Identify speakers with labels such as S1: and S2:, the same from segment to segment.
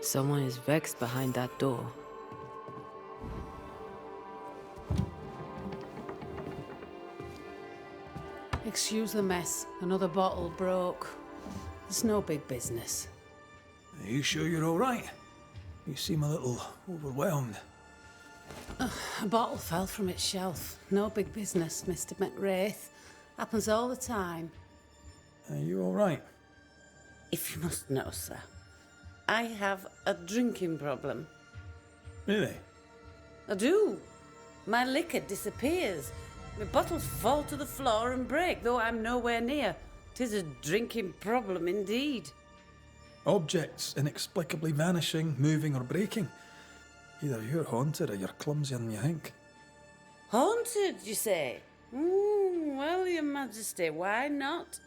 S1: Someone is vexed behind that door.
S2: Excuse the mess. Another bottle broke. It's no big business.
S3: Are you sure you're all right? You seem a little overwhelmed.
S2: A bottle fell from its shelf. No big business, Mr. McWraith. Happens all the time.
S3: Are you all right?
S4: If you must know, sir, I have a drinking problem.
S3: Really?
S4: I do. My liquor disappears. My bottles fall to the floor and break, though I'm nowhere near. 'Tis a drinking problem indeed.
S3: Objects inexplicably vanishing, moving or breaking. Either you're haunted or you're clumsier than you think.
S4: Haunted, you say? Well, Your Majesty, why not?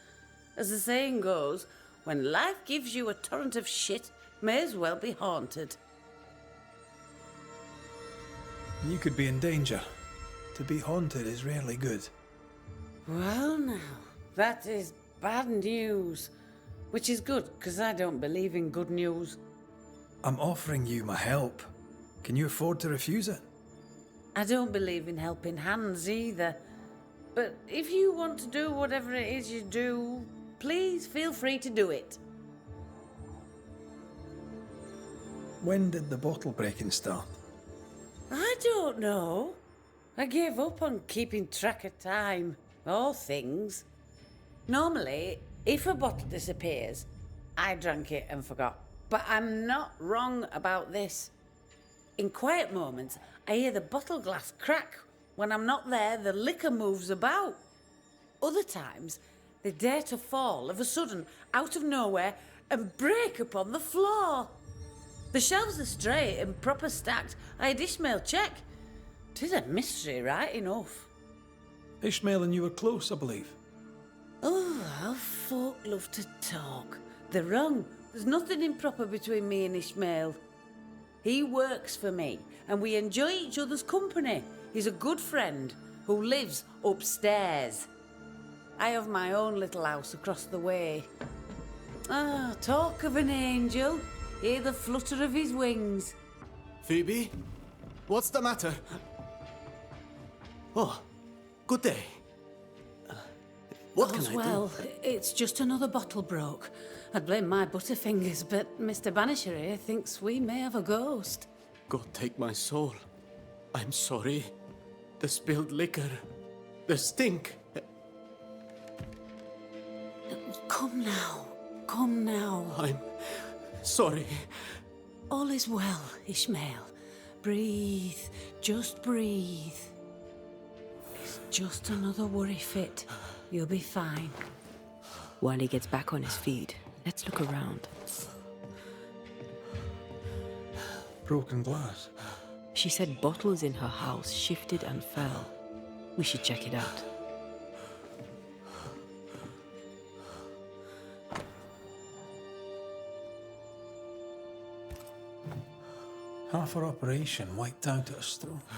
S4: As the saying goes, when life gives you a torrent of shit, may as well be haunted.
S3: You could be in danger. To be haunted is rarely good.
S4: Well now, that is bad news. Which is good, because I don't believe in good news.
S3: I'm offering you my help. Can you afford to refuse it?
S4: I don't believe in helping hands either. But if you want to do whatever it is you do, please feel free to do it.
S3: When did the bottle breaking start?
S4: I don't know. I gave up on keeping track of time, or things. Normally, if a bottle disappears, I drank it and forgot. But I'm not wrong about this. In quiet moments, I hear the bottle glass crack. When I'm not there, the liquor moves about. Other times, they dare to fall of a sudden, out of nowhere, and break upon the floor. The shelves are straight and proper stacked. I had Ishmael check. 'Tis a mystery, right enough.
S3: Ishmael and you were close, I believe.
S4: Oh, how folk love to talk. They're wrong. There's nothing improper between me and Ishmael. He works for me, and we enjoy each other's company. He's a good friend who lives upstairs. I have my own little house across the way. Ah, talk of an angel. Hear the flutter of his wings.
S5: Phoebe? What's the matter? Oh, good day. What can I do?
S2: Well, it's just another bottle broke. I'd blame my butterfingers, but Mr. Banisher here thinks we may have a ghost.
S5: God take my soul. I'm sorry. The spilled liquor. The stink.
S2: Come now. Come now.
S5: I'm sorry.
S2: All is well, Ishmael. Breathe. Just breathe. It's just another worry fit. You'll be fine.
S1: While he gets back on his feet, let's look around.
S3: Broken glass.
S1: She said bottles in her house shifted and fell. We should check it out.
S3: Half our operation wiped out at a stroke.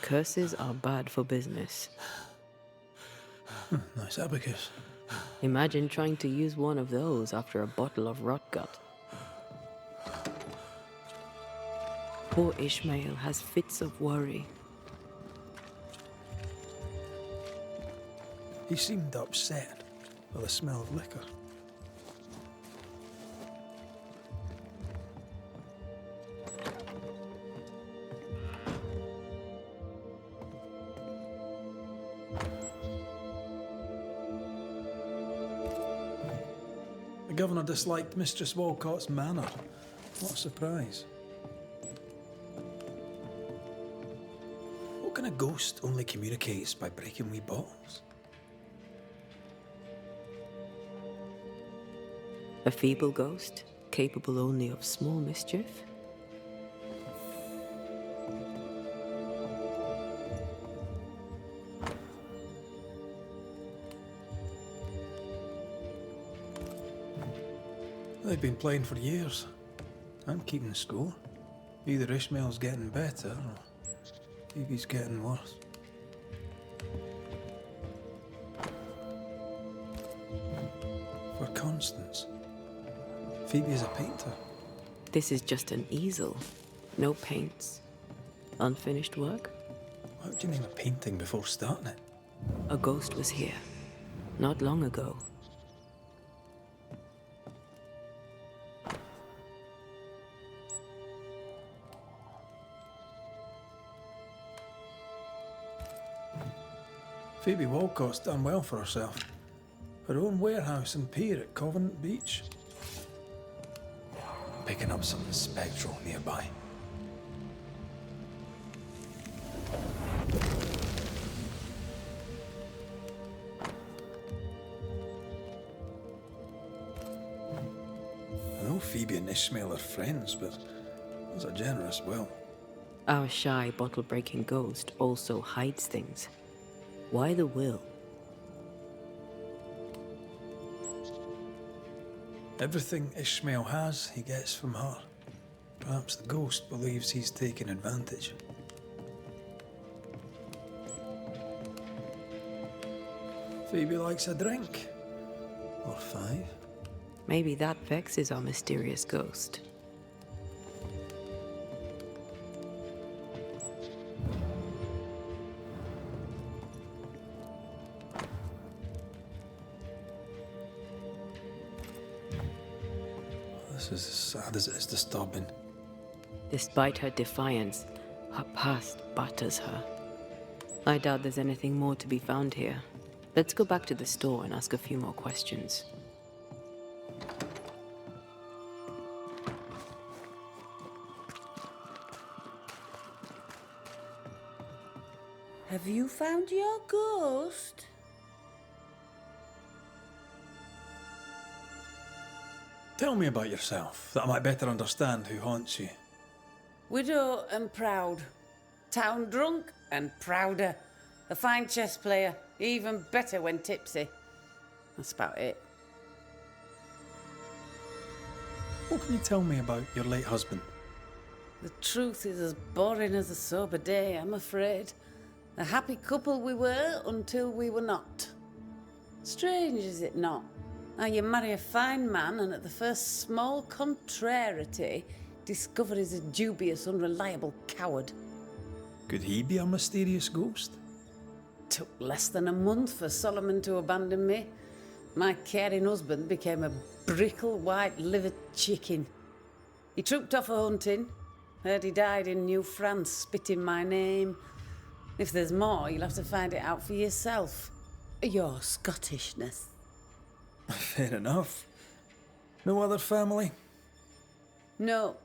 S1: Curses are bad for business.
S3: Nice abacus.
S1: Imagine trying to use one of those after a bottle of rot gut. Poor Ishmael has fits of worry.
S3: He seemed upset by the smell of liquor. The governor disliked Mistress Walcott's manner. What a surprise. What kind of ghost only communicates by breaking wee bottles?
S1: A feeble ghost, capable only of small mischief.
S3: They've been playing for years. I'm keeping score. Either Ishmael's getting better or Phoebe's getting worse. For Constance, Phoebe is a painter.
S1: This is just an easel. No paints. Unfinished work?
S3: How do you name a painting before starting it?
S1: A ghost was here. Not long ago.
S3: Phoebe Walcott's done well for herself. Her own warehouse and pier at Covenant Beach. Picking up something spectral nearby. I know Phoebe and Ishmael are friends, but there's a generous will.
S1: Our shy, bottle-breaking ghost also hides things. Why the will?
S3: Everything Ishmael has, he gets from her. Perhaps the ghost believes he's taking advantage. Phoebe likes a drink. Or 5.
S1: Maybe that vexes our mysterious ghost.
S3: This is as sad as it is disturbing.
S1: Despite her defiance, her past batters her. I doubt there's anything more to be found here. Let's go back to the store and ask a few more questions.
S4: Have you found your ghost?
S3: Tell me about yourself, that I might better understand who haunts you.
S4: Widow and proud. Town drunk and prouder. A fine chess player, even better when tipsy. That's about it.
S3: What can you tell me about your late husband?
S4: The truth is as boring as a sober day, I'm afraid. A happy couple we were until we were not. Strange, is it not? How you marry a fine man and at the first small contrariety discover he's a dubious, unreliable coward.
S3: Could he be a mysterious ghost?
S4: Took less than a month for Solomon to abandon me. My caring husband became a brickle white-livered chicken. He trooped off a-hunting. Heard he died in New France, spitting my name. If there's more, you'll have to find it out for yourself. Your Scottishness.
S3: Fair enough. No other family?
S4: No,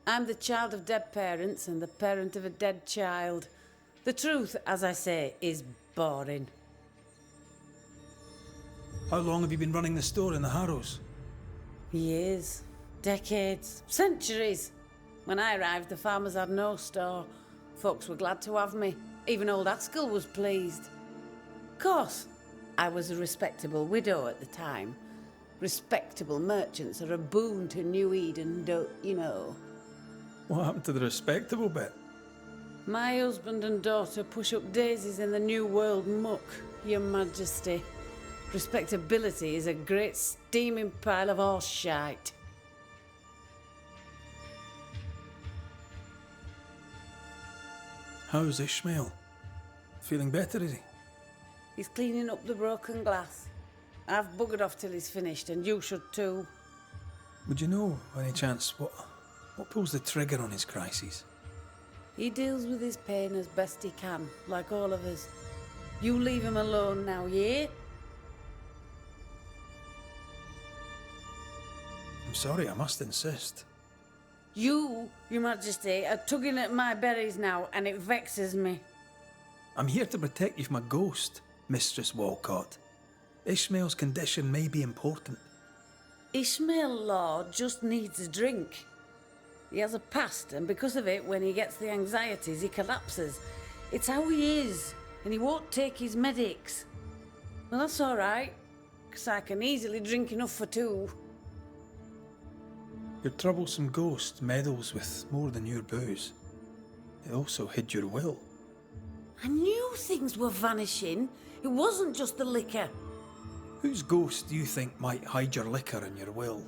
S4: I'm the child of dead parents and the parent of a dead child. The truth, as I say, is boring.
S3: How long have you been running the store in the Harrows?
S4: Years, decades, centuries. When I arrived, the farmers had no store. Folks were glad to have me. Even old Haskell was pleased. Of course, I was a respectable widow at the time. Respectable merchants are a boon to New Eden, don't you know?
S3: What happened to the respectable bit?
S4: My husband and daughter push up daisies in the New World muck, Your Majesty. Respectability is a great steaming pile of horse shite.
S3: How's Ishmael? Feeling better, is he?
S4: He's cleaning up the broken glass. I've buggered off till he's finished, and you should too.
S3: Would you know, by any chance, what pulls the trigger on his crises?
S4: He deals with his pain as best he can, like all of us. You leave him alone now, yeah?
S3: I'm sorry, I must insist.
S4: You, Your Majesty, are tugging at my berries now, and it vexes me.
S3: I'm here to protect you from a ghost, Mistress Walcott. Ishmael's condition may be important.
S4: Ishmael Lord just needs a drink. He has a past, and because of it, when he gets the anxieties, he collapses. It's how he is, and he won't take his medics. Well, that's all right, because I can easily drink enough for two.
S3: Your troublesome ghost meddles with more than your booze. It also hid your will.
S4: I knew things were vanishing. It wasn't just the liquor.
S3: Whose ghost do you think might hide your liquor and your will?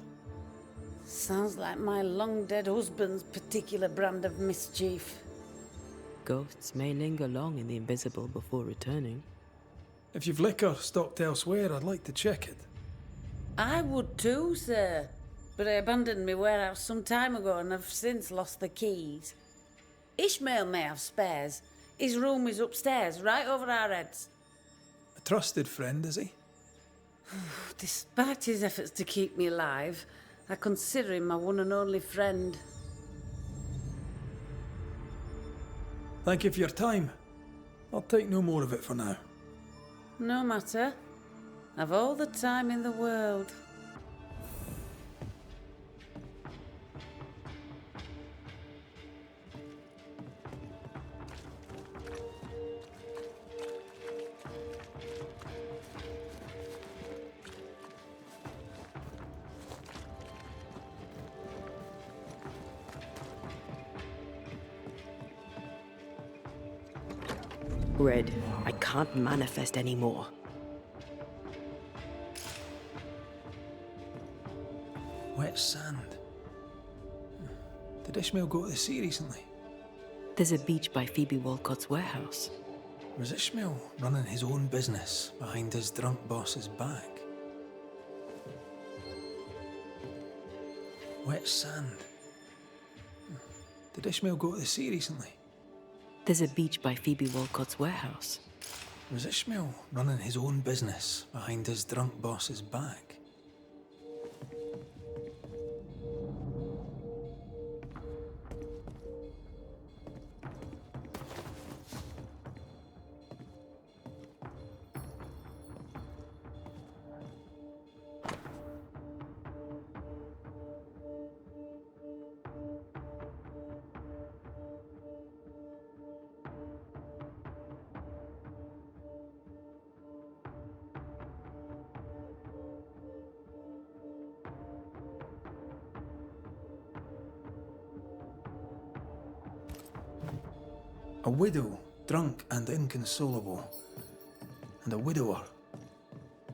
S4: Sounds like my long-dead husband's particular brand of mischief.
S1: Ghosts may linger long in the invisible before returning.
S3: If you've liquor stocked elsewhere, I'd like to check it.
S4: I would too, sir. But I abandoned my warehouse some time ago and have since lost the keys. Ishmael may have spares. His room is upstairs, right over our heads.
S3: A trusted friend, is he?
S4: Despite his efforts to keep me alive, I consider him my one and only friend.
S3: Thank you for your time. I'll take no more of it for now.
S4: No matter. I've all the time in the world.
S1: Red, I can't manifest anymore.
S3: Wet sand. Did Ishmael go to the sea recently?
S1: There's a beach by Phoebe Walcott's warehouse.
S3: Was Ishmael running his own business behind his drunk boss's back? Wet sand. Did Ishmael go to the sea recently?
S1: There's a beach by Phoebe Walcott's warehouse.
S3: Was Ishmael running his own business behind his drunk boss's back? A widow, drunk and inconsolable, and a widower,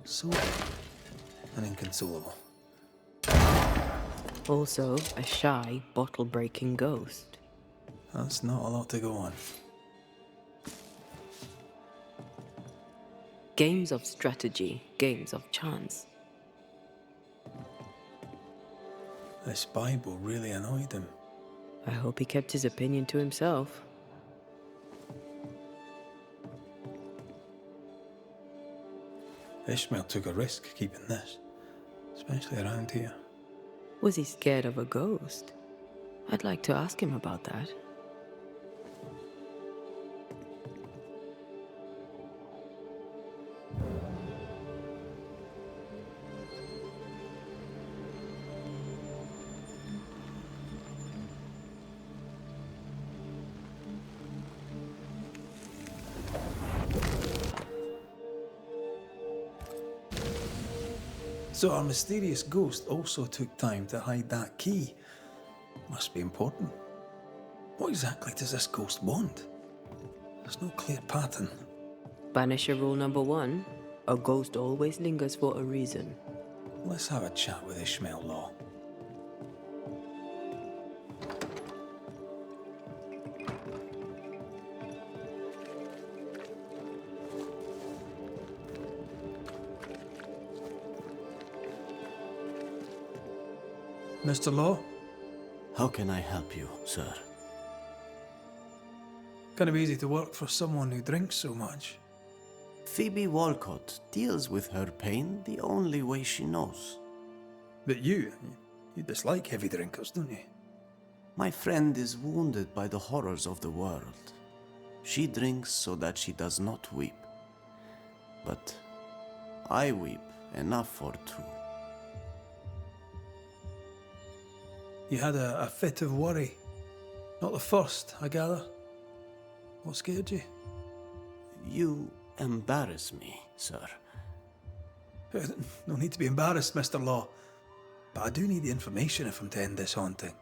S3: sober and inconsolable.
S1: Also, a shy, bottle-breaking ghost.
S3: That's not a lot to go on.
S1: Games of strategy, games of chance.
S3: This Bible really annoyed him.
S1: I hope he kept his opinion to himself.
S3: Ishmael took a risk keeping this, especially around here.
S1: Was he scared of a ghost? I'd like to ask him about that.
S3: So our mysterious ghost also took time to hide that key. Must be important. What exactly does this ghost want? There's no clear pattern.
S1: Banisher rule number 1, a ghost always lingers for a reason.
S3: Let's have a chat with Ishmael Law. Mr. Law?
S5: How can I help you, sir?
S3: Kind of easy to work for someone who drinks so much.
S5: Phoebe Walcott deals with her pain the only way she knows.
S3: But you dislike heavy drinkers, don't you?
S5: My friend is wounded by the horrors of the world. She drinks so that she does not weep. But I weep enough for two.
S3: You had a fit of worry. Not the first, I gather. What scared you?
S5: You embarrass me, sir.
S3: No need to be embarrassed, Mr. Law. But I do need the information if I'm to end this haunting.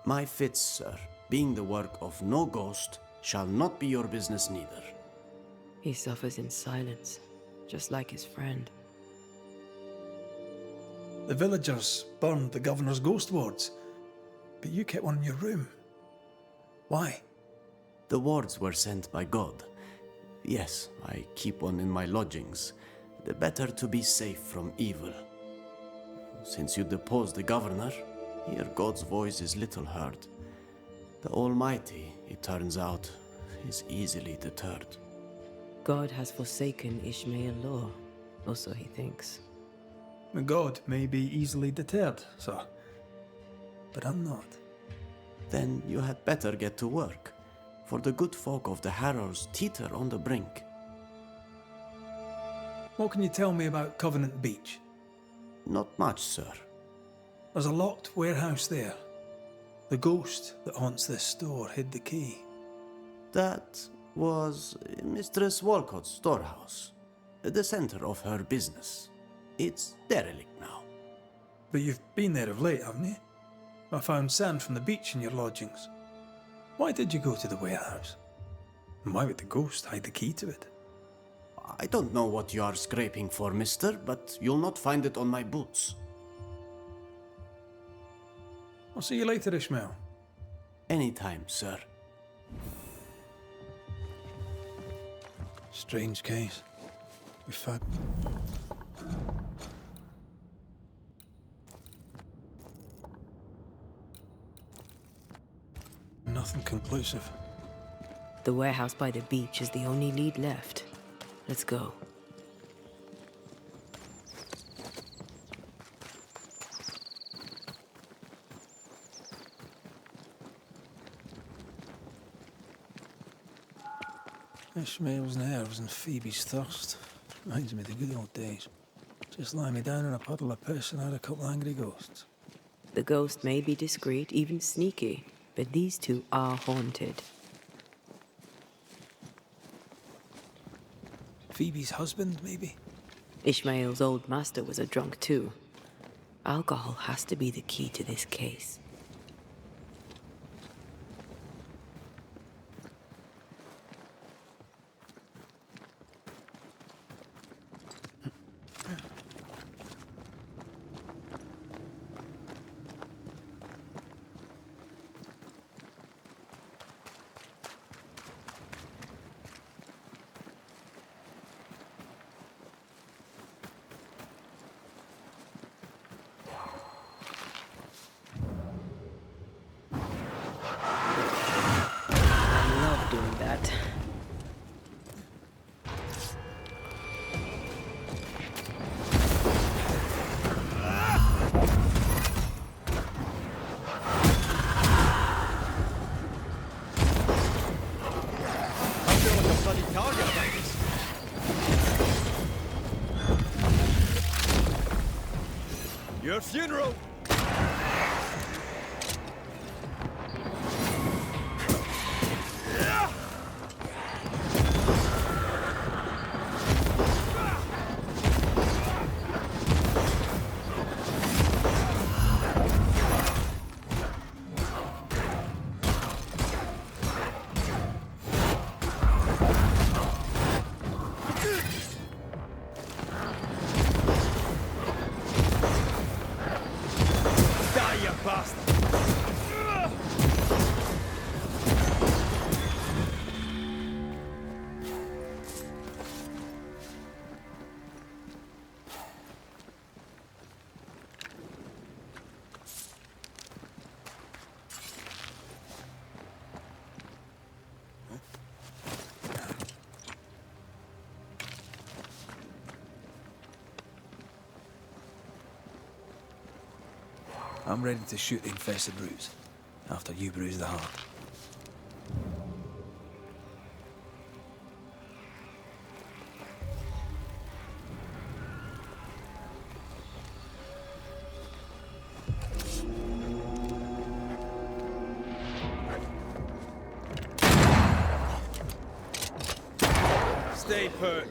S5: My fits, sir, being the work of no ghost, shall not be your business neither.
S1: He suffers in silence, just like his friend.
S3: The villagers burned the governor's ghost wards, but you kept one in your room. Why?
S5: The wards were sent by God. Yes, I keep one in my lodgings. The better to be safe from evil. Since you deposed the governor, here God's voice is little heard. The Almighty, it turns out, is easily deterred.
S1: God has forsaken Ishmael law, or so he thinks.
S3: God may be easily deterred, sir, but I'm not.
S5: Then you had better get to work, for the good folk of the Harrows teeter on the brink.
S3: What can you tell me about Covenant Beach?
S5: Not much, sir.
S3: There's a locked warehouse there. The ghost that haunts this store hid the key.
S5: That was Mistress Walcott's storehouse, the center of her business. It's derelict now.
S3: But you've been there of late, haven't you? I found sand from the beach in your lodgings. Why did you go to the warehouse? And why would the ghost hide the key to it?
S5: I don't know what you are scraping for, mister, but you'll not find it on my boots.
S3: I'll see you later, Ishmael.
S5: Anytime, sir.
S3: Strange case. We've had... nothing conclusive.
S1: The warehouse by the beach is the only lead left. Let's go.
S3: Ishmael's nerves and Phoebe's thirst. Reminds me of the good old days. Just lie me down in a puddle of piss and had a couple angry ghosts.
S1: The ghost may be discreet, even sneaky, but these two are haunted.
S3: Phoebe's husband, maybe?
S1: Ishmael's old master was a drunk too. Alcohol has to be the key to this case. Doing that.
S6: Your funeral!
S3: I'm ready to shoot the infested roots, after you bruise the heart.
S6: Stay put.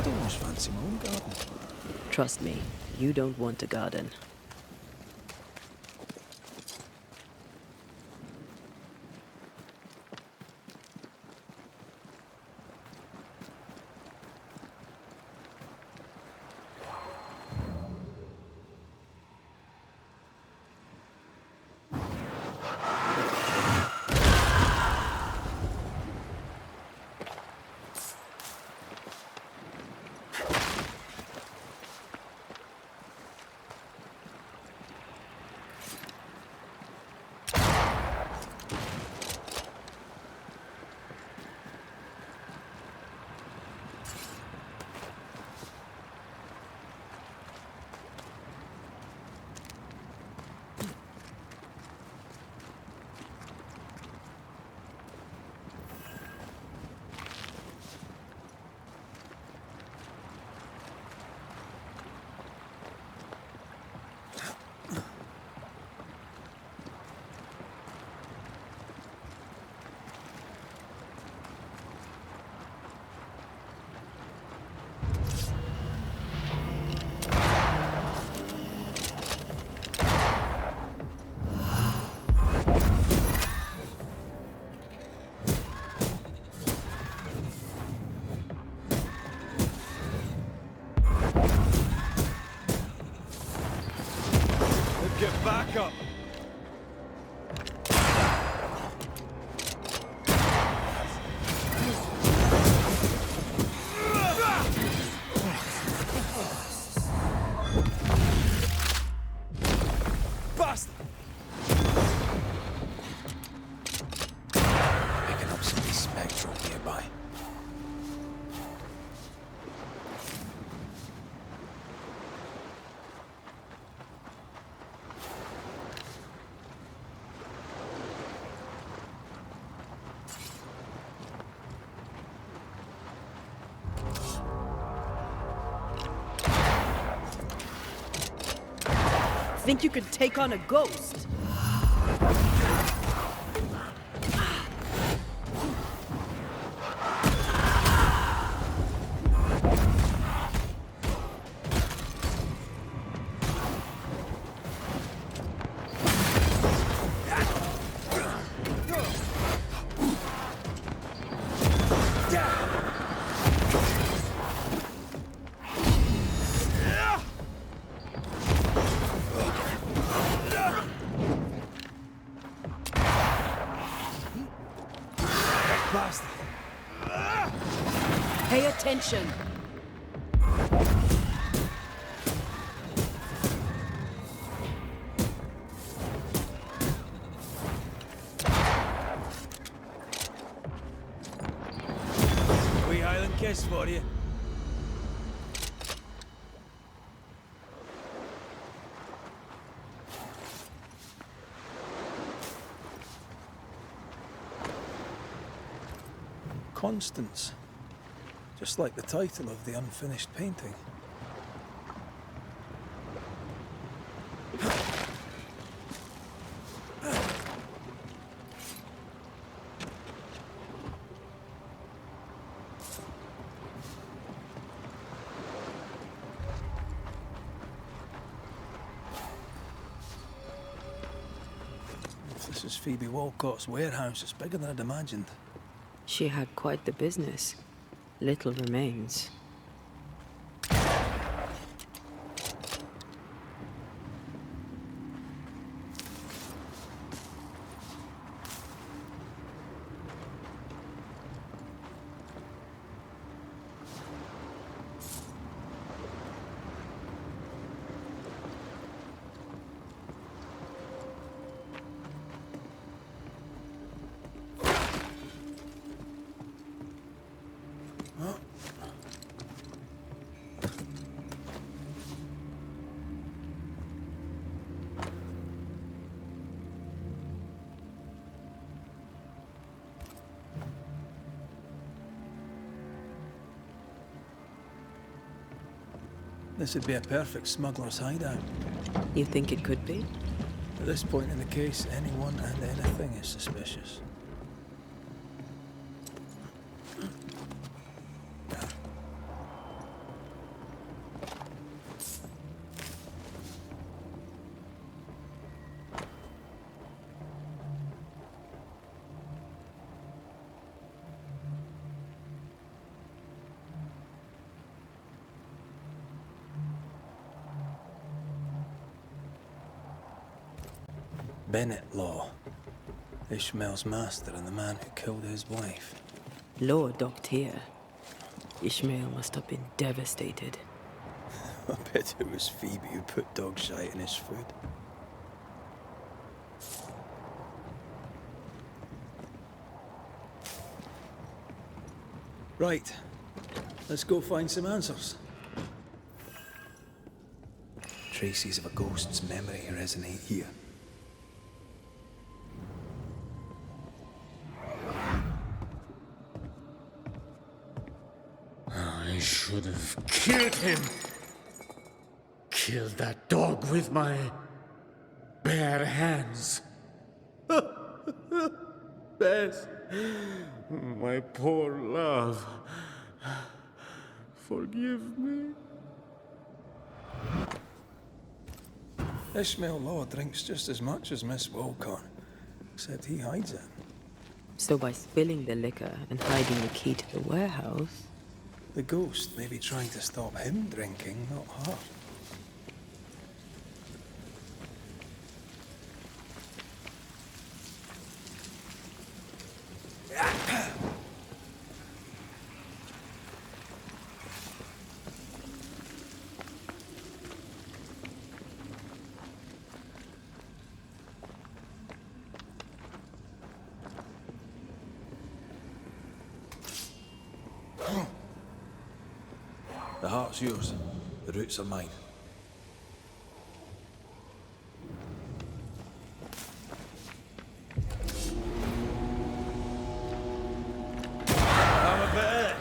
S3: I'd almost fancy my own garden.
S1: Trust me, you don't want a garden.
S6: Get back up! Bastard!
S3: Picking up some spectral nearby.
S1: Think you could take on a ghost? Pay attention!
S6: Wee Highland kiss for you.
S3: Constance. Just like the title of the unfinished painting. If this is Phoebe Walcott's warehouse, it's bigger than I'd imagined.
S1: She had quite the business. Little remains. This would be a perfect smuggler's hideout. You think it could be?
S3: At this point in the case, anyone and anything is suspicious. Bennett Law. Ishmael's master and the man who killed his wife.
S1: Law docked here. Ishmael must have been devastated.
S3: I bet it was Phoebe who put dog shite in his food. Right. Let's go find some answers. Traces of a ghost's memory resonate here.
S7: I should have killed him. Killed that dog with my bare hands. Bess, my poor love. Forgive me.
S3: Ishmael Law drinks just as much as Miss Wilcott, except he hides it.
S1: So by spilling the liquor and hiding the key to the warehouse...
S3: The ghost may be trying to stop him drinking, not her. The heart's yours. The roots are mine.
S6: I'm a bit.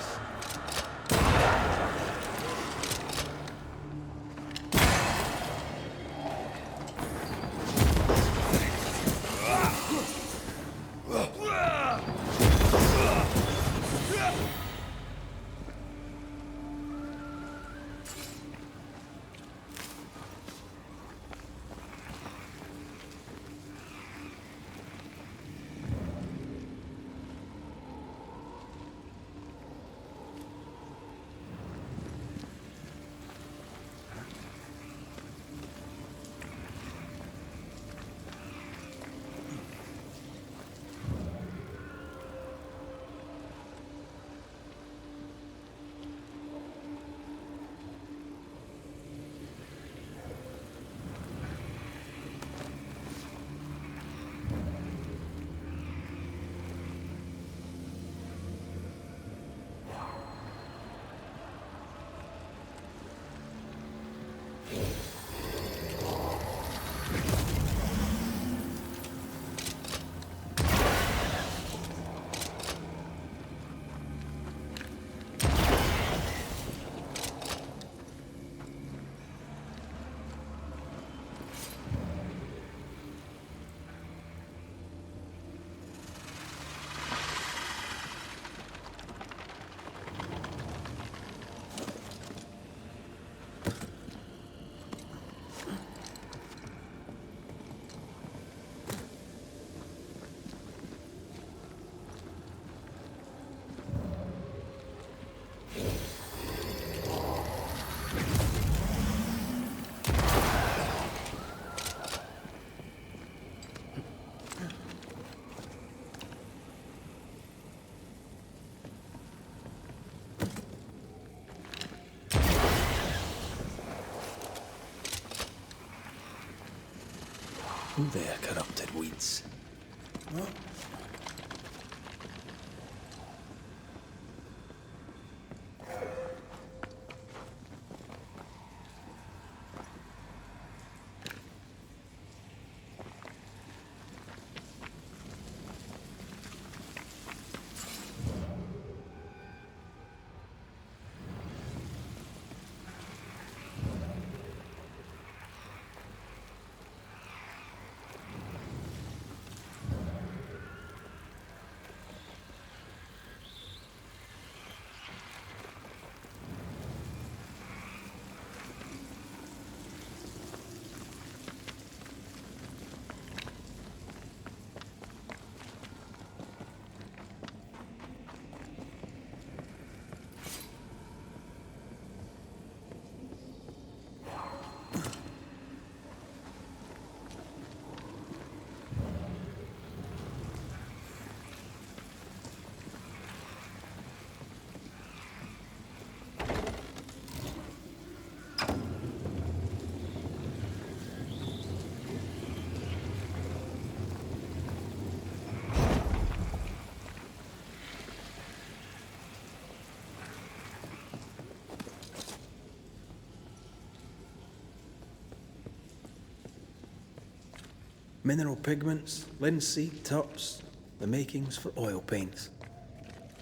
S3: Who there, corrupted weeds? What? Mineral pigments, linseed, turps, the makings for oil paints.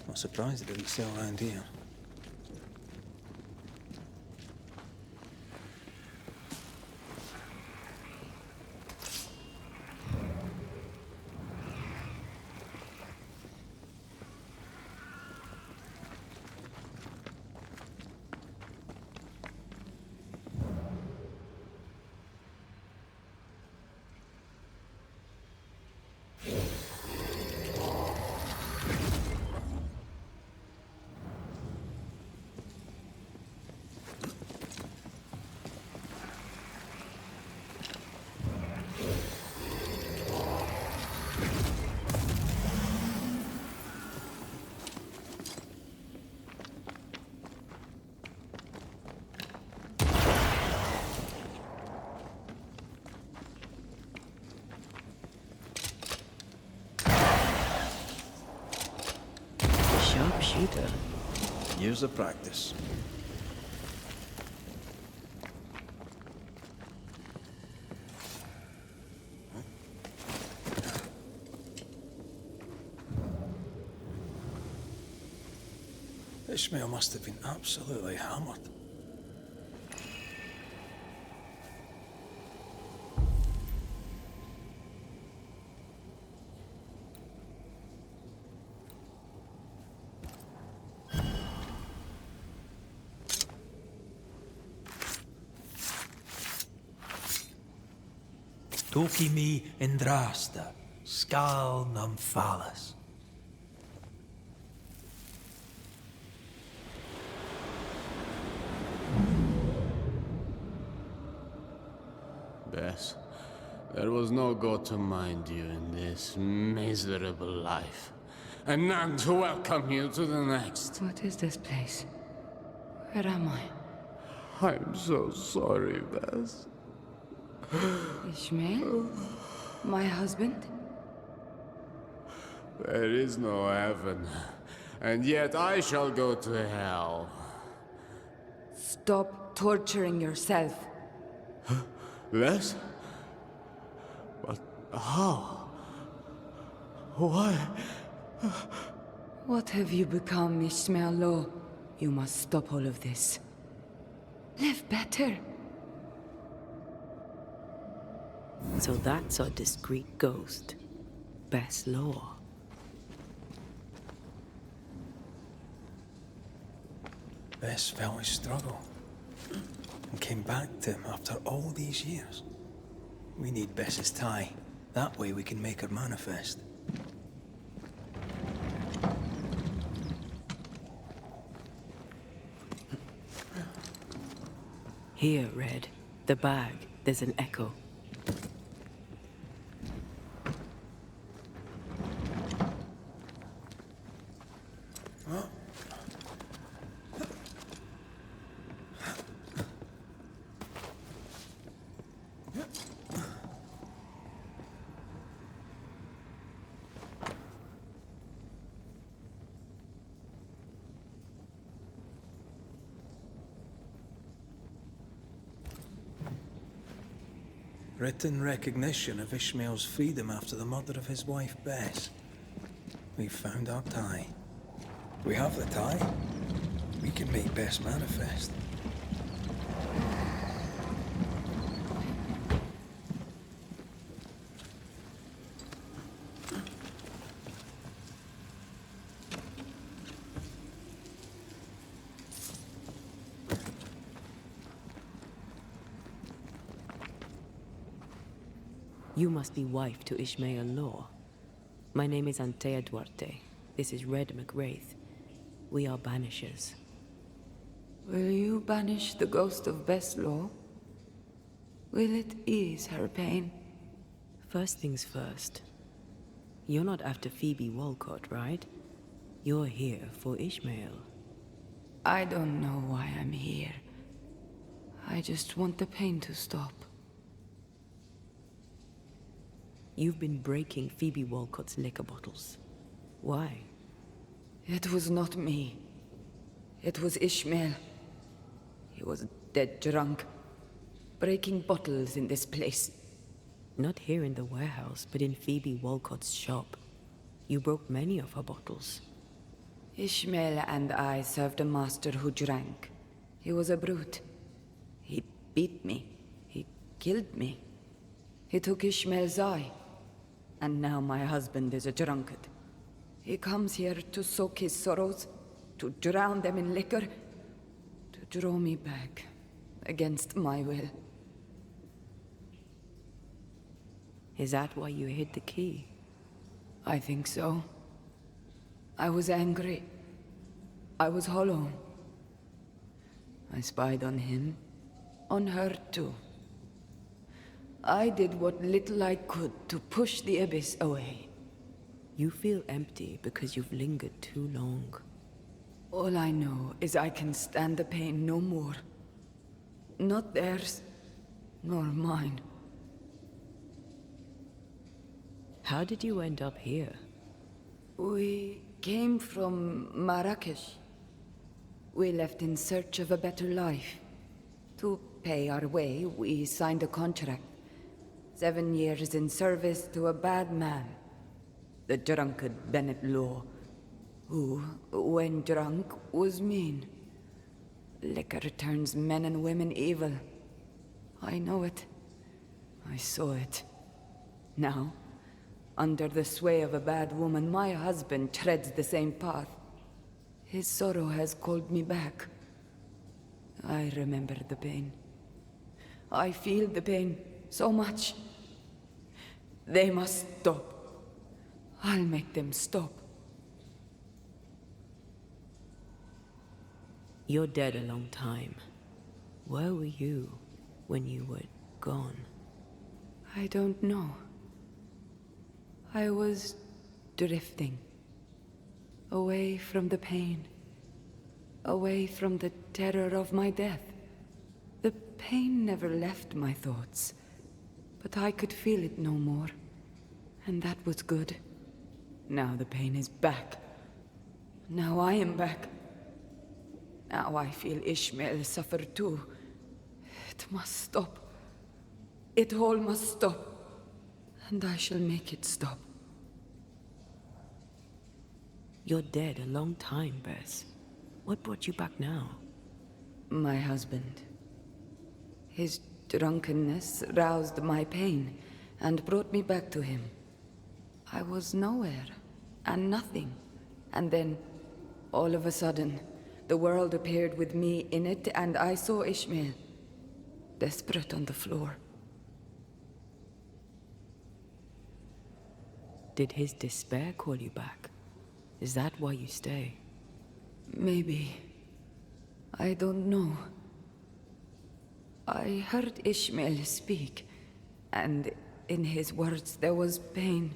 S3: Not surprised it didn't sell around here.
S1: Sharpshooter.
S3: Years of practice. Ishmael must have been absolutely hammered.
S6: Toki mi indrasta, skal numphalis.
S5: Bess, there was no God to mind you in this miserable life, and none to welcome you to the next.
S8: What is this place? Where am I?
S5: I'm so sorry, Bess.
S8: Ishmael? My husband?
S5: There is no heaven, and yet I shall go to hell.
S8: Stop torturing yourself.
S5: Bess? But how? Why?
S8: What have you become, Ishmael Law? You must stop all of this. Live better.
S1: So that's our discreet ghost. Best Law.
S3: Bess felt his struggle and came back to him after all these years. We need Bess's tie. That way we can make her manifest.
S1: Here, Red. The bag. There's an echo.
S3: Written recognition of Ishmael's freedom after the murder of his wife, Bess. We've found our tie. We have the tie. We can make Bess manifest.
S1: You must be wife to Ishmael Law. My name is Antea Duarte. This is Red McWraith. We are Banishers.
S8: Will you banish the ghost of Bess Law? Will it ease her pain?
S1: First things first. You're not after Phoebe Walcott, right? You're here for Ishmael.
S8: I don't know why I'm here. I just want the pain to stop.
S1: You've been breaking Phoebe Walcott's liquor bottles. Why?
S8: It was not me. It was Ishmael. He was dead drunk, breaking bottles in this place.
S1: Not here in the warehouse, but in Phoebe Walcott's shop. You broke many of her bottles.
S8: Ishmael and I served a master who drank. He was a brute. He beat me. He killed me. He took Ishmael's eye. And now my husband is a drunkard. He comes here to soak his sorrows, to drown them in liquor, to draw me back, against my will.
S1: Is that why you hid the key?
S8: I think so. I was angry. I was hollow. I spied on him, on her too. I did what little I could to push the abyss away.
S1: You feel empty because you've lingered too long.
S8: All I know is I can stand the pain no more. Not theirs, nor mine.
S1: How did you end up here?
S8: We came from Marrakesh. We left in search of a better life. To pay our way, we signed a contract. 7 years in service to a bad man. The drunkard Bennett Law, who, when drunk, was mean. Liquor turns men and women evil. I know it. I saw it. Now, under the sway of a bad woman, my husband treads the same path. His sorrow has called me back. I remember the pain. I feel the pain so much. They must stop. I'll make them stop.
S1: You're dead a long time. Where were you when you were gone?
S8: I don't know. I was drifting. Away from the pain. Away from the terror of my death. The pain never left my thoughts. But I could feel it no more. And that was good. Now the pain is back. Now I am back. Now I feel Ishmael suffer too. It must stop. It all must stop. And I shall make it stop.
S1: You're dead a long time, Bess. What brought you back now?
S8: My husband. His drunkenness roused my pain and brought me back to him. I was nowhere and nothing. And then, all of a sudden, the world appeared with me in it, and I saw Ishmael, desperate on the floor.
S1: Did his despair call you back? Is that why you stay?
S8: Maybe. I don't know. I heard Ishmael speak, and in his words there was pain.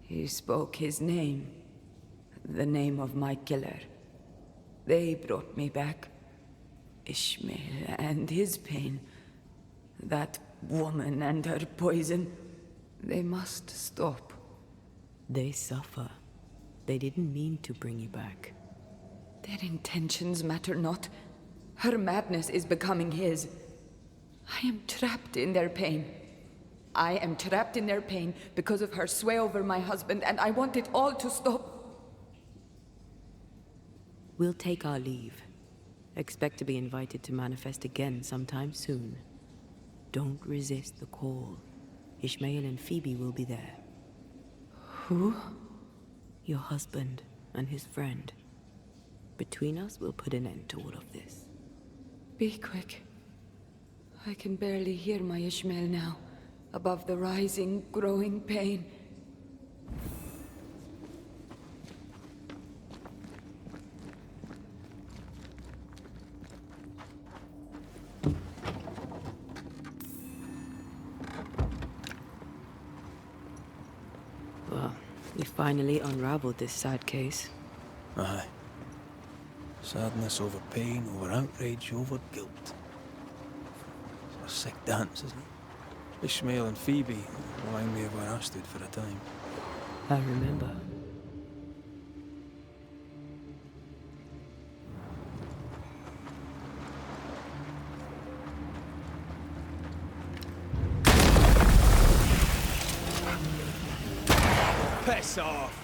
S8: He spoke his name, the name of my killer. They brought me back. Ishmael and his pain. That woman and her poison. They must stop.
S1: They suffer. They didn't mean to bring you back.
S8: Their intentions matter not. Her madness is becoming his. I am trapped in their pain. I am trapped in their pain because of her sway over my husband, and I want it all to stop.
S1: We'll take our leave. Expect to be invited to manifest again sometime soon. Don't resist the call. Ishmael and Phoebe will be there.
S8: Who?
S1: Your husband and his friend. Between us, we'll put an end to all of this.
S8: Be quick. I can barely hear my Ishmael now, above the rising, growing pain.
S1: Well, we finally unraveled this sad case.
S3: Aye. Sadness over pain, over outrage, over guilt. It's a sick dance, isn't it? Ishmael and Phoebe remind me of where I stood for a time.
S1: I remember.
S3: Piss off!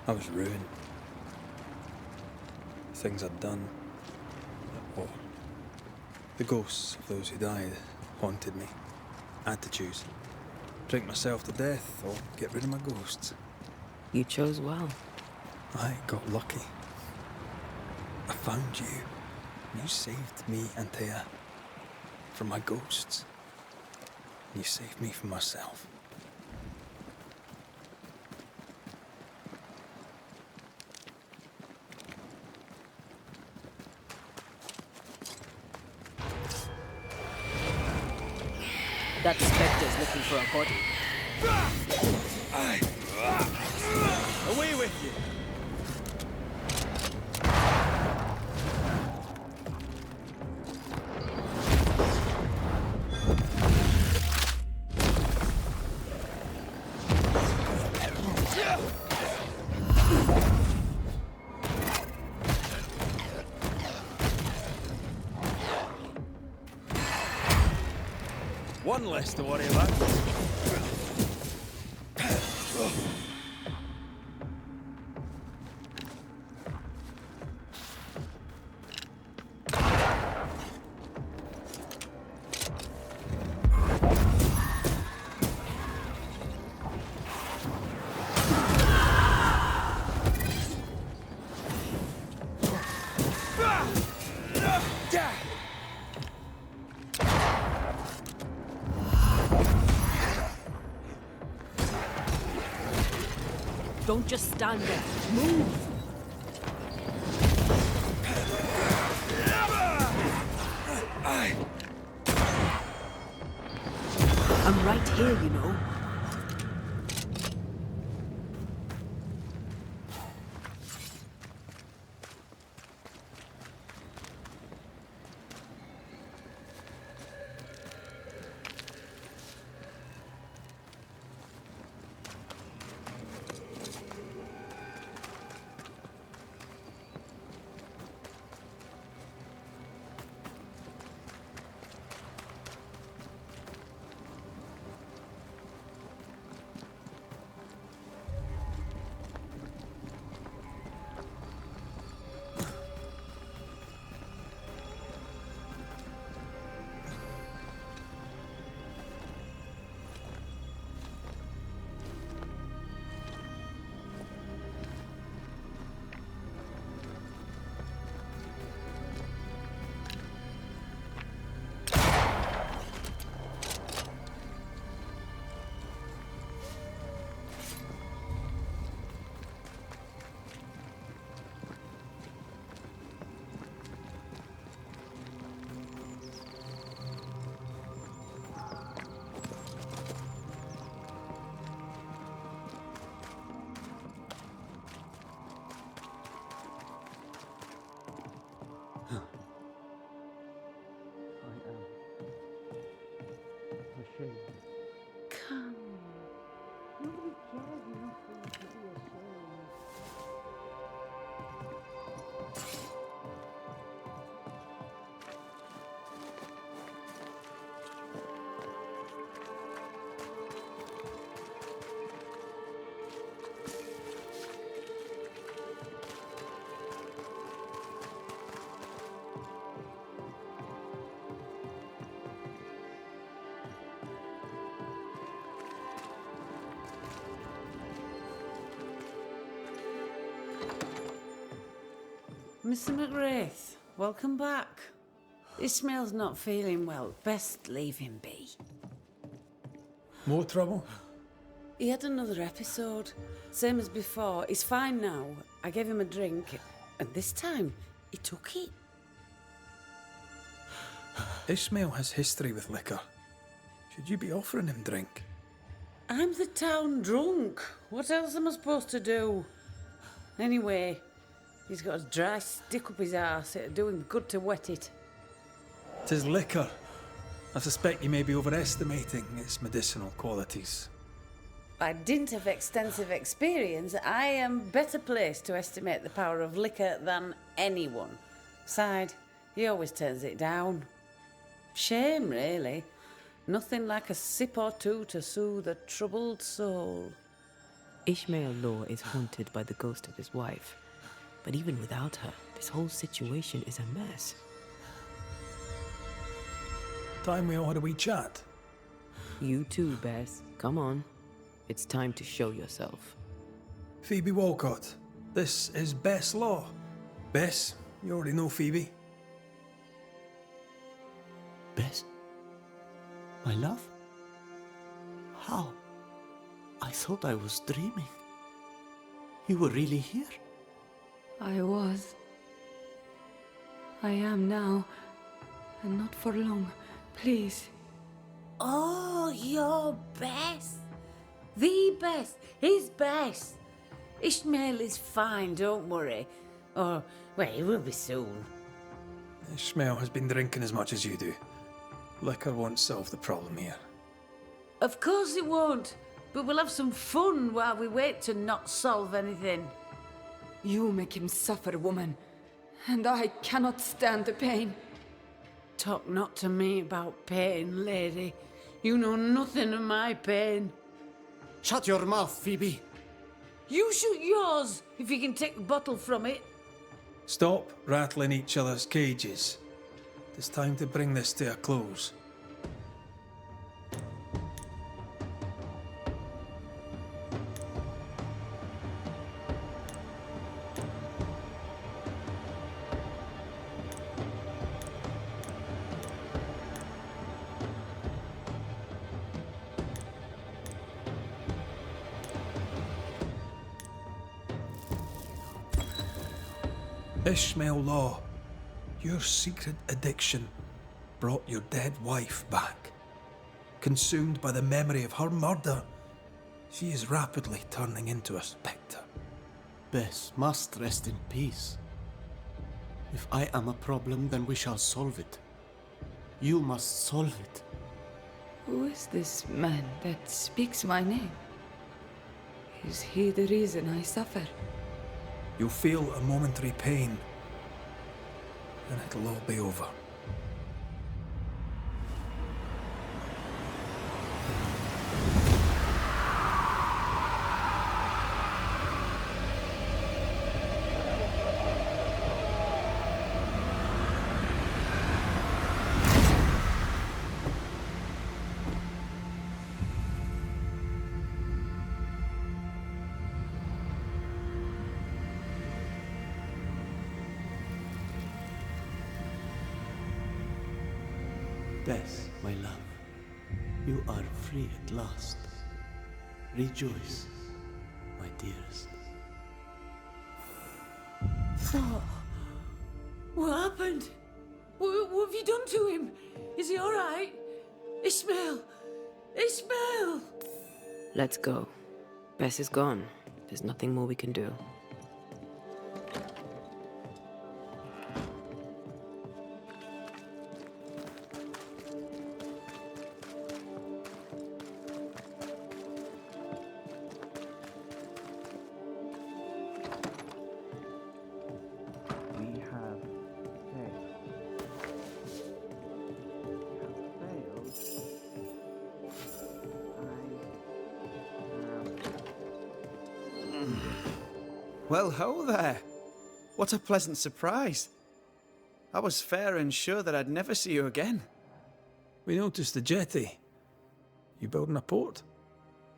S3: I was ruined. Things I'd done. Or the ghosts of those who died haunted me. I had to choose. Drink myself to death or get rid of my ghosts.
S1: You chose well.
S3: I got lucky. I found you. You saved me, Antea, from my ghosts. You saved me from myself.
S1: That specter's looking for a body.
S3: Away with you! One less to worry about.
S1: Don't just stand there. Move! I'm right here, you know.
S2: Come. Nobody cares enough for you to be ashamed. Mr. McGrath, welcome back. Ishmael's not feeling well. Best leave him be.
S3: More trouble?
S2: He had another episode. Same as before. He's fine now. I gave him a drink, and this time, he took it.
S3: Ishmael has history with liquor. Should you be offering him drink?
S4: I'm the town drunk. What else am I supposed to do? Anyway, he's got a dry stick up his arse. It'd do him good to wet it.
S3: 'Tis liquor. I suspect you may be overestimating its medicinal qualities.
S4: By dint of extensive experience, I am better placed to estimate the power of liquor than anyone. Besides, he always turns it down. Shame, really. Nothing like a sip or two to soothe a troubled soul.
S1: Ishmael Law is haunted by the ghost of his wife. But even without her, this whole situation is a mess.
S3: Time we all had a wee chat.
S1: You too, Bess. Come on. It's time to show yourself.
S3: Phoebe Walcott, this is Bess Law. Bess, you already know Phoebe.
S5: Bess? My love? How? I thought I was dreaming. You were really here?
S8: I was. I am now. And not for long. Please.
S4: Oh, you're Bess. The Bess. His Bess. Ishmael is fine, don't worry. Or, well, he will be soon.
S3: Ishmael has been drinking as much as you do. Liquor won't solve the problem here.
S4: Of course it won't. But we'll have some fun while we wait to not solve anything.
S8: You make him suffer, woman. And I cannot stand the pain.
S4: Talk not to me about pain, lady. You know nothing of my pain.
S7: Shut your mouth, Phoebe.
S4: You shoot yours, if you can take the bottle from it.
S3: Stop rattling each other's cages. It's time to bring this to a close. Ishmael Law, your secret addiction brought your dead wife back. Consumed by the memory of her murder, she is rapidly turning into a spectre.
S5: Bess must rest in peace. If I am a problem, then we shall solve it. You must solve it.
S8: Who is this man that speaks my name? Is he the reason I suffer?
S3: You'll feel a momentary pain, and it'll all be over.
S5: Bess, my love, you are free at last. Rejoice, my dearest.
S4: Oh, what happened? What have you done to him? Is he all right? Ishmael! Ishmael!
S1: Let's go. Bess is gone. There's nothing more we can do.
S9: Well, ho there. What a pleasant surprise. I was fair and sure that I'd never see you again.
S3: We noticed the jetty. You building a port?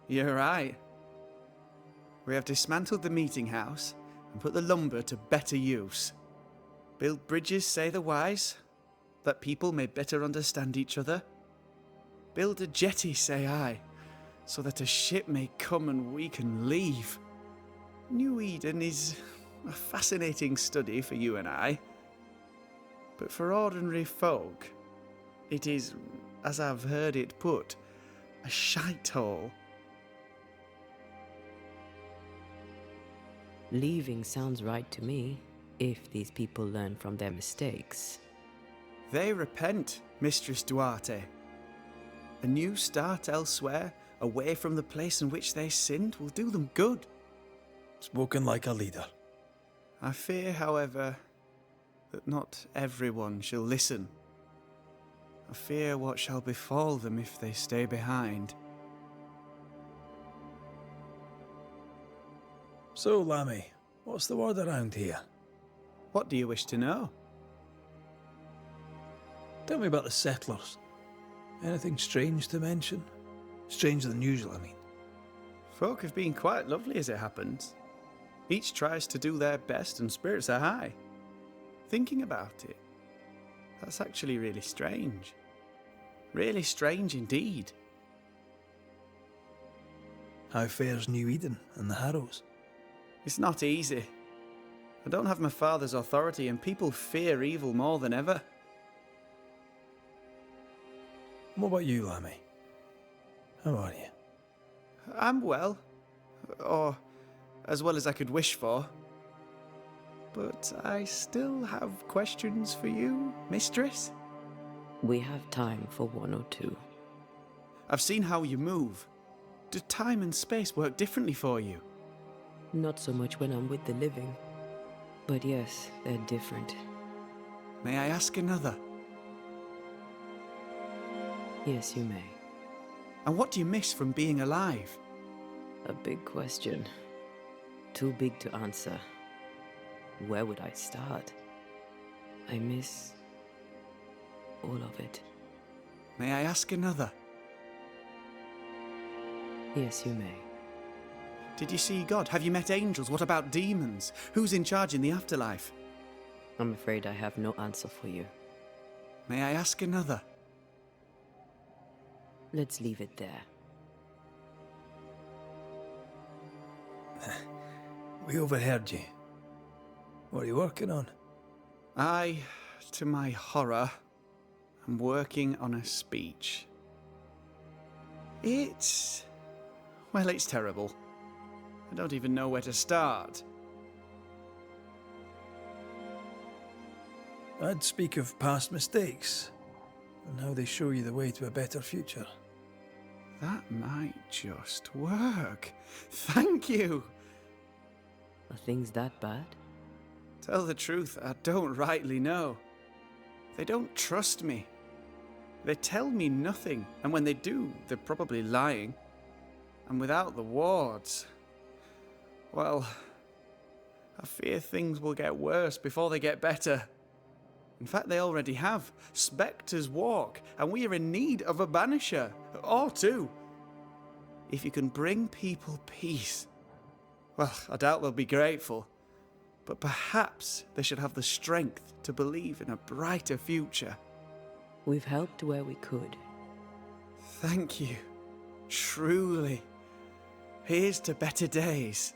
S9: You're right. We have dismantled the meeting house and put the lumber to better use. Build bridges, say the wise, that people may better understand each other. Build a jetty, say I, so that a ship may come and we can leave. New Eden is a fascinating study for you and I. But for ordinary folk, it is, as I've heard it put, a shite hole.
S1: Leaving sounds right to me, if these people learn from their mistakes.
S9: They repent, Mistress Duarte. A new start elsewhere, away from the place in which they sinned, will do them good.
S3: Spoken like a leader.
S9: I fear, however, that not everyone shall listen. I fear what shall befall them if they stay behind.
S3: So, Lammy, what's the word around here?
S9: What do you wish to know?
S3: Tell me about the settlers. Anything strange to mention? Stranger than usual, I mean.
S9: Folk have been quite lovely as it happens. Each tries to do their best and spirits are high. Thinking about it, that's actually really strange. Really strange indeed.
S3: How fares New Eden and the Harrows?
S9: It's not easy. I don't have my father's authority and people fear evil more than ever.
S3: What about you, Lammy? How are you?
S9: I'm well. Or as well as I could wish for. But I still have questions for you, mistress.
S1: We have time for one or two.
S9: I've seen how you move. Do time and space work differently for you?
S1: Not so much when I'm with the living. But yes, they're different.
S9: May I ask another?
S1: Yes, you may.
S9: And what do you miss from being alive?
S1: A big question. Too big to answer. Where would I start? I miss all of it.
S9: May I ask another?
S1: Yes, you may.
S9: Did you see God? Have you met angels? What about demons? Who's in charge in the afterlife?
S1: I'm afraid I have no answer for you.
S9: May I ask another?
S1: Let's leave it there.
S3: We overheard you. What are you working on?
S9: I, to my horror, am working on a speech. It's terrible. I don't even know where to start.
S3: I'd speak of past mistakes and how they show you the way to a better future.
S9: That might just work. Thank you.
S1: Are things that bad?
S9: Tell the truth, I don't rightly know. They don't trust me. They tell me nothing, and when they do, they're probably lying. And without the wards, well, I fear things will get worse before they get better. In fact, they already have. Spectres walk, and we are in need of a Banisher, or two. If you can bring people peace, well, I doubt they'll be grateful, but perhaps they should have the strength to believe in a brighter future.
S1: We've helped where we could.
S9: Thank you. Truly. Here's to better days.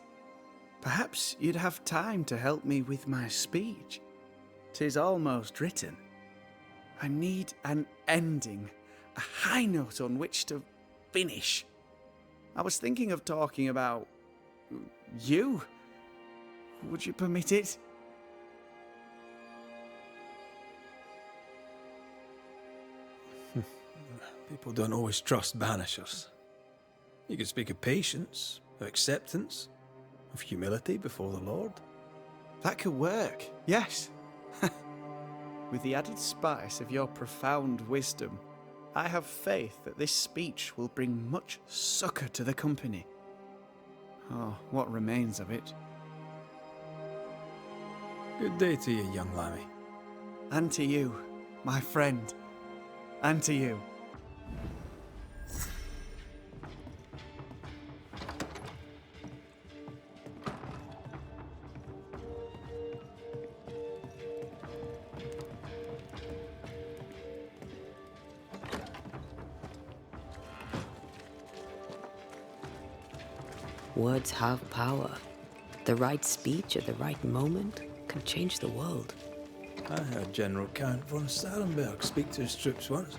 S9: Perhaps you'd have time to help me with my speech. 'Tis almost written. I need an ending, a high note on which to finish. I was thinking of talking about you. Would you permit it?
S3: People don't always trust Banishers. You could speak of patience, of acceptance, of humility before the Lord.
S9: That could work, yes. With the added spice of your profound wisdom, I have faith that this speech will bring much succour to the company. Oh, what remains of it.
S3: Good day to you, young Lammy.
S9: And to you, my friend. And to you.
S1: Words have power. The right speech at the right moment can change the world.
S3: I heard General Count von Sarenberg speak to his troops once.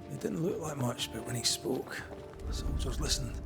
S3: He didn't look like much, but when he spoke, the soldiers listened.